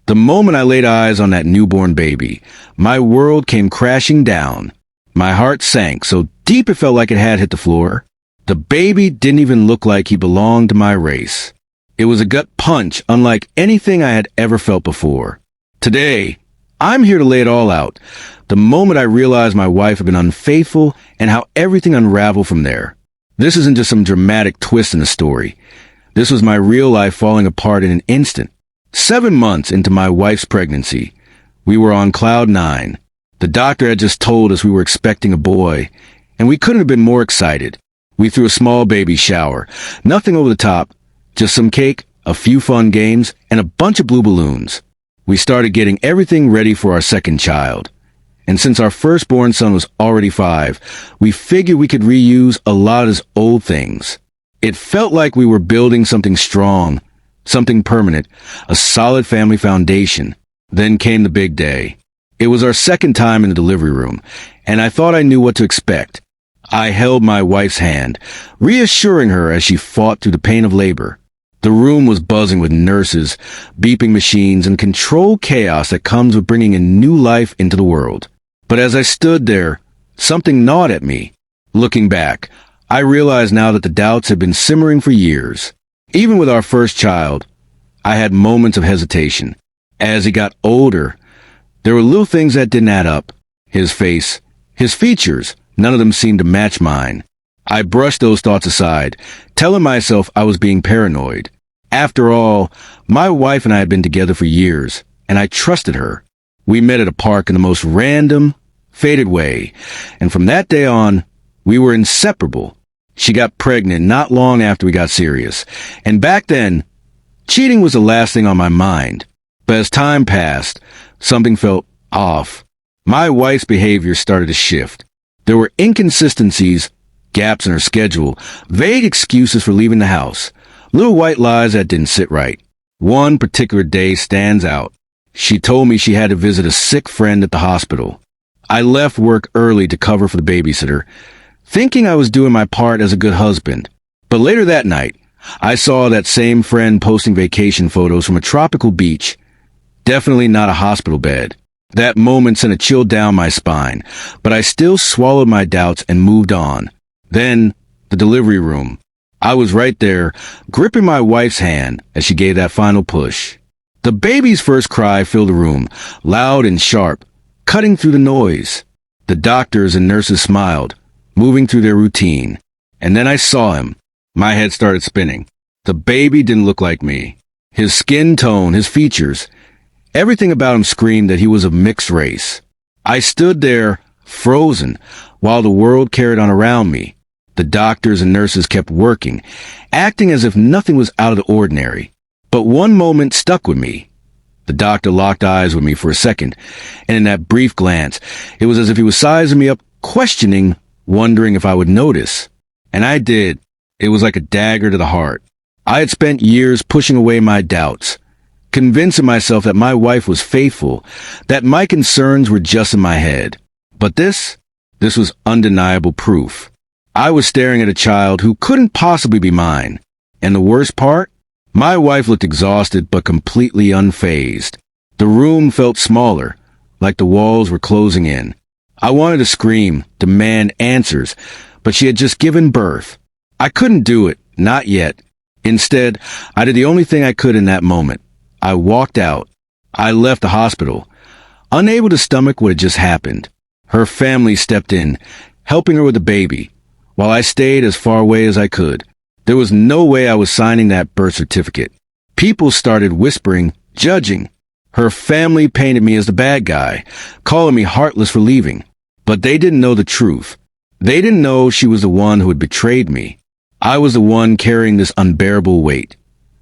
The moment I laid eyes on that newborn baby, my world came crashing down. My heart sank so deep it felt like it had hit the floor. The baby didn't even look like he belonged to my race. It was a gut punch unlike anything I had ever felt before. Today, I'm here to lay it all out. The moment I realized my wife had been unfaithful and how everything unraveled from there. This isn't just some dramatic twist in the story. This was my real life falling apart in an instant. 7 months into my wife's pregnancy, we were on cloud 9. The doctor had just told us we were expecting a boy, and we couldn't have been more excited. We threw a small baby shower, nothing over the top, just some cake, a few fun games, and a bunch of blue balloons. We started getting everything ready for our second child. And since our firstborn son was already 5, we figured we could reuse a lot of his old things. It felt like we were building something strong, something permanent, a solid family foundation. Then came the big day. It was our second time in the delivery room, and I thought I knew what to expect. I held my wife's hand, reassuring her as she fought through the pain of labor. The room was buzzing with nurses, beeping machines, and controlled chaos that comes with bringing a new life into the world. But as I stood there, something gnawed at me. Looking back, I realized now that the doubts had been simmering for years. Even with our first child, I had moments of hesitation. As he got older, there were little things that didn't add up. His face, his features, none of them seemed to match mine. I brushed those thoughts aside, telling myself I was being paranoid. After all, my wife and I had been together for years, and I trusted her. We met at a park in the most random, faded way, and from that day on, we were inseparable. She got pregnant not long after we got serious, and back then, cheating was the last thing on my mind. But as time passed, something felt off. My wife's behavior started to shift. There were inconsistencies, gaps in her schedule, vague excuses for leaving the house, little white lies that didn't sit right. One particular day stands out. She told me she had to visit a sick friend at the hospital. I left work early to cover for the babysitter, thinking I was doing my part as a good husband. But later that night, I saw that same friend posting vacation photos from a tropical beach. Definitely not a hospital bed. That moment sent a chill down my spine, but I still swallowed my doubts and moved on. Then, the delivery room. I was right there, gripping my wife's hand as she gave that final push. The baby's first cry filled the room, loud and sharp, cutting through the noise. The doctors and nurses smiled, moving through their routine. And then I saw him. My head started spinning. The baby didn't look like me. His skin tone, his features, everything about him screamed that he was of mixed race. I stood there, frozen, while the world carried on around me. The doctors and nurses kept working, acting as if nothing was out of the ordinary. But one moment stuck with me. The doctor locked eyes with me for a second, and in that brief glance, it was as if he was sizing me up, questioning, wondering if I would notice. And I did. It was like a dagger to the heart. I had spent years pushing away my doubts, convincing myself that my wife was faithful, that my concerns were just in my head. But this was undeniable proof. I was staring at a child who couldn't possibly be mine. And the worst part? My wife looked exhausted but completely unfazed. The room felt smaller, like the walls were closing in. I wanted to scream, demand answers, but she had just given birth. I couldn't do it, not yet. Instead, I did the only thing I could in that moment. I walked out. I left the hospital, unable to stomach what had just happened. Her family stepped in, helping her with the baby, while I stayed as far away as I could. There was no way I was signing that birth certificate. People started whispering, judging. Her family painted me as the bad guy, calling me heartless for leaving. But they didn't know the truth. They didn't know she was the one who had betrayed me. I was the one carrying this unbearable weight.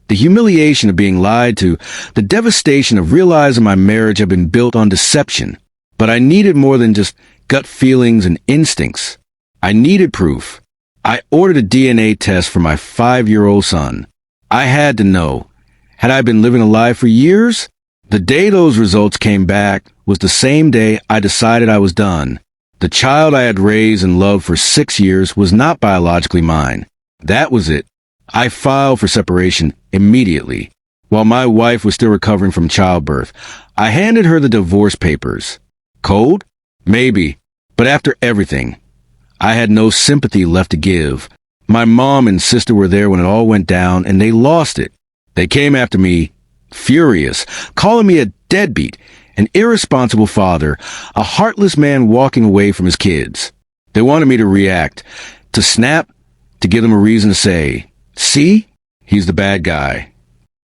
The humiliation of being lied to, the devastation of realizing my marriage had been built on deception. But I needed more than just gut feelings and instincts. I needed proof. I ordered a DNA test for my 5-year-old son. I had to know. Had I been living a lie for years? The day those results came back was the same day I decided I was done. The child I had raised and loved for 6 years was not biologically mine. That was it. I filed for separation immediately. While my wife was still recovering from childbirth, I handed her the divorce papers. Cold? Maybe. But after everything, I had no sympathy left to give. My mom and sister were there when it all went down, and they lost it. They came after me, furious, calling me a deadbeat, an irresponsible father, a heartless man walking away from his kids. They wanted me to react, to snap, to give them a reason to say, "See? He's the bad guy."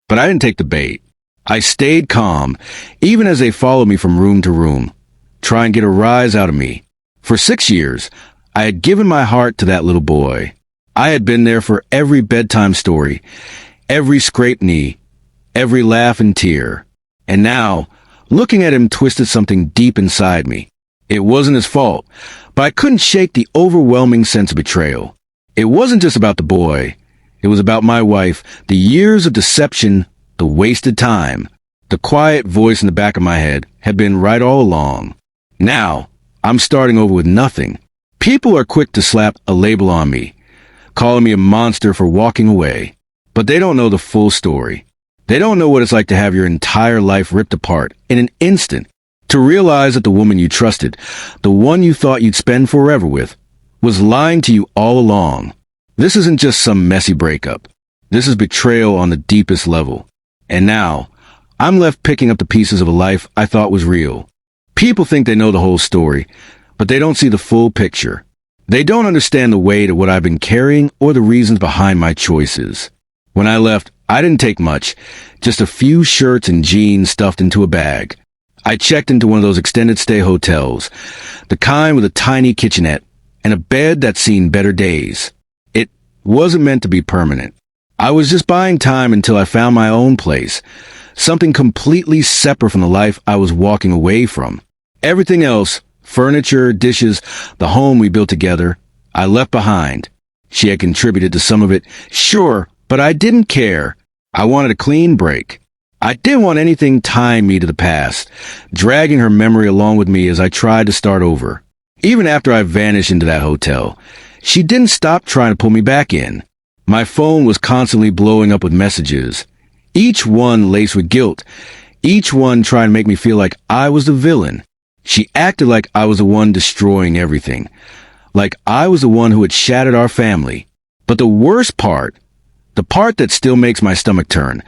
But I didn't take the bait. I stayed calm, even as they followed me from room to room, try and get a rise out of me. For 6 years, I had given my heart to that little boy. I had been there for every bedtime story, every scraped knee, every laugh and tear. And now, looking at him twisted something deep inside me. It wasn't his fault, but I couldn't shake the overwhelming sense of betrayal. It wasn't just about the boy. It was about my wife, the years of deception, the wasted time. The quiet voice in the back of my head had been right all along. Now, I'm starting over with nothing. People are quick to slap a label on me, calling me a monster for walking away. But they don't know the full story. They don't know what it's like to have your entire life ripped apart in an instant. To realize that the woman you trusted, the one you thought you'd spend forever with, was lying to you all along. This isn't just some messy breakup. This is betrayal on the deepest level. And now, I'm left picking up the pieces of a life I thought was real. People think they know the whole story, but they don't see the full picture. They don't understand the weight of what I've been carrying or the reasons behind my choices. When I left, I didn't take much, just a few shirts and jeans stuffed into a bag. I checked into one of those extended stay hotels, the kind with a tiny kitchenette and a bed that's seen better days. It wasn't meant to be permanent. I was just buying time until I found my own place, something completely separate from the life I was walking away from. Everything else, furniture, dishes, the home we built together, I left behind. She had contributed to some of it, sure, but I didn't care. I wanted a clean break. I didn't want anything tying me to the past, dragging her memory along with me as I tried to start over. Even after I vanished into that hotel, she didn't stop trying to pull me back in. My phone was constantly blowing up with messages, each one laced with guilt, each one trying to make me feel like I was the villain. She acted like I was the one destroying everything, like I was the one who had shattered our family. But the worst part, the part that still makes my stomach turn,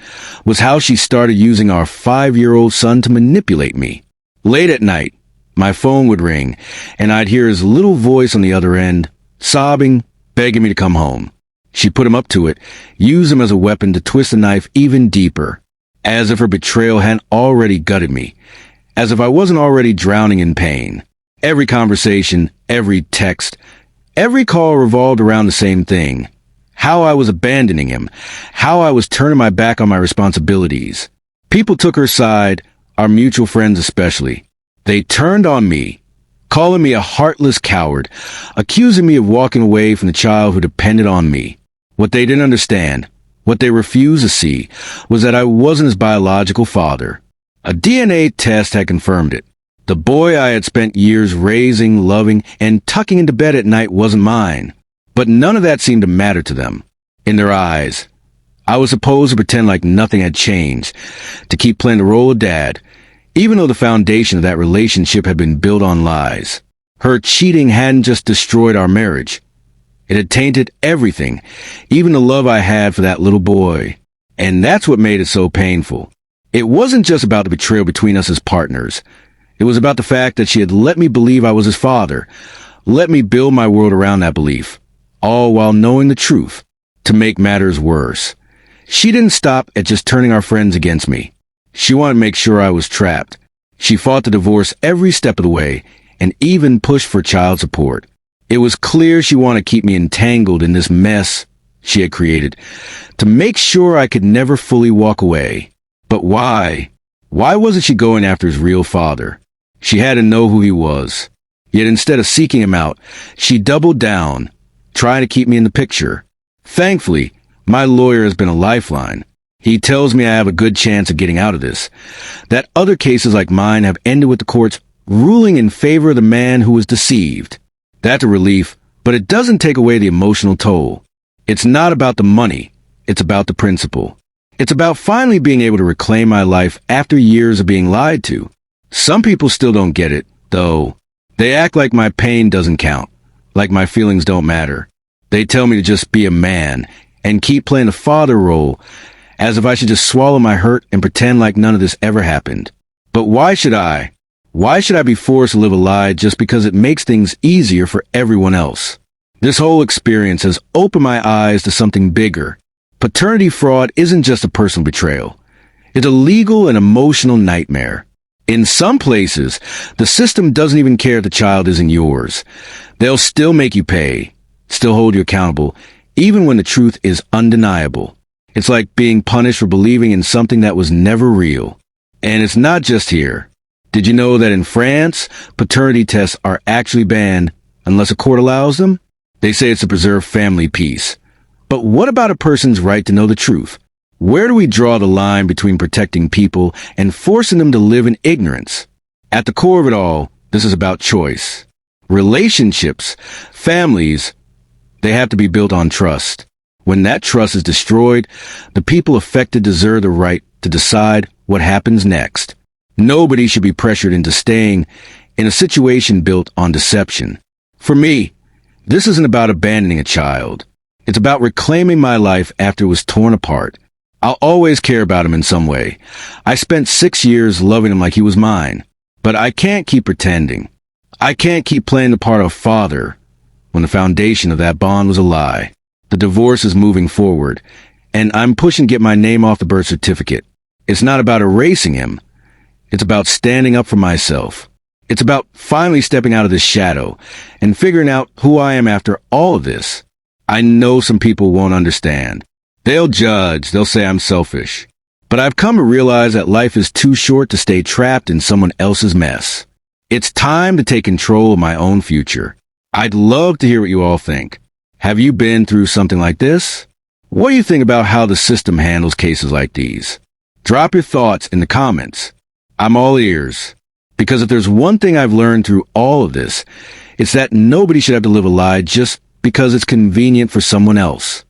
was how she started using our 5-year-old son to manipulate me. Late at night, my phone would ring, and I'd hear his little voice on the other end, sobbing, begging me to come home. She put him up to it, used him as a weapon to twist the knife even deeper, as if her betrayal hadn't already gutted me, as if I wasn't already drowning in pain. Every conversation, every text, every call revolved around the same thing. How I was abandoning him, how I was turning my back on my responsibilities. People took her side, our mutual friends especially. They turned on me, calling me a heartless coward, accusing me of walking away from the child who depended on me. What they didn't understand, what they refused to see, was that I wasn't his biological father. A DNA test had confirmed it. The boy I had spent years raising, loving, and tucking into bed at night wasn't mine. But none of that seemed to matter to them. In their eyes, I was supposed to pretend like nothing had changed, to keep playing the role of dad, even though the foundation of that relationship had been built on lies. Her cheating hadn't just destroyed our marriage. It had tainted everything, even the love I had for that little boy. And that's what made it so painful. It wasn't just about the betrayal between us as partners. It was about the fact that she had let me believe I was his father, let me build my world around that belief, all while knowing the truth. To make matters worse, she didn't stop at just turning our friends against me. She wanted to make sure I was trapped. She fought the divorce every step of the way, and even pushed for child support. It was clear she wanted to keep me entangled in this mess she had created, to make sure I could never fully walk away. But why? Why wasn't she going after his real father? She had to know who he was. Yet instead of seeking him out, she doubled down, trying to keep me in the picture. Thankfully, my lawyer has been a lifeline. He tells me I have a good chance of getting out of this, that other cases like mine have ended with the courts ruling in favor of the man who was deceived. That's a relief, but it doesn't take away the emotional toll. It's not about the money, it's about the principle. It's about finally being able to reclaim my life after years of being lied to. Some people still don't get it, though. They act like my pain doesn't count, like my feelings don't matter. They tell me to just be a man and keep playing the father role, as if I should just swallow my hurt and pretend like none of this ever happened. But why should I? Why should I be forced to live a lie just because it makes things easier for everyone else? This whole experience has opened my eyes to something bigger. Paternity fraud isn't just a personal betrayal. It's a legal and emotional nightmare. In some places, the system doesn't even care if the child isn't yours. They'll still make you pay, still hold you accountable, even when the truth is undeniable. It's like being punished for believing in something that was never real. And it's not just here. Did you know that in France, paternity tests are actually banned unless a court allows them? They say it's to preserve family peace. But what about a person's right to know the truth? Where do we draw the line between protecting people and forcing them to live in ignorance? At the core of it all, this is about choice. Relationships, families, they have to be built on trust. When that trust is destroyed, the people affected deserve the right to decide what happens next. Nobody should be pressured into staying in a situation built on deception. For me, this isn't about abandoning a child. It's about reclaiming my life after it was torn apart. I'll always care about him in some way. I spent 6 years loving him like he was mine. But I can't keep pretending. I can't keep playing the part of father when the foundation of that bond was a lie. The divorce is moving forward, and I'm pushing to get my name off the birth certificate. It's not about erasing him. It's about standing up for myself. It's about finally stepping out of this shadow and figuring out who I am after all of this. I know some people won't understand. They'll judge, they'll say I'm selfish. But I've come to realize that life is too short to stay trapped in someone else's mess. It's time to take control of my own future. I'd love to hear what you all think. Have you been through something like this? What do you think about how the system handles cases like these? Drop your thoughts in the comments. I'm all ears. Because if there's one thing I've learned through all of this, it's that nobody should have to live a lie just because it's convenient for someone else.